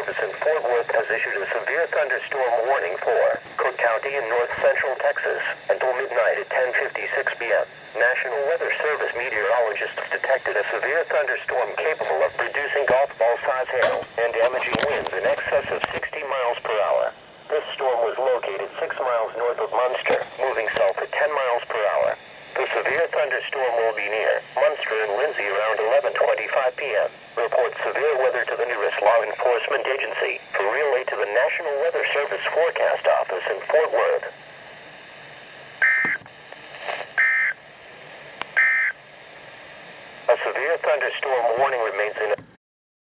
Office in Fort Worth has issued a severe thunderstorm warning for Cook County in north central Texas until midnight at 10:56 p.m. National Weather Service meteorologists detected a severe thunderstorm capable of producing golf ball-size hail and damaging winds in excess of 60 miles per hour. This storm was located 6 miles north of Munster, moving south at 10 miles per hour. The severe thunderstorm will be near Munster and Lindsay around 11:25 p.m. Report severe weather to the nearest law enforcement agency for relay to the National Weather Service Forecast Office in Fort Worth. A severe thunderstorm warning remains in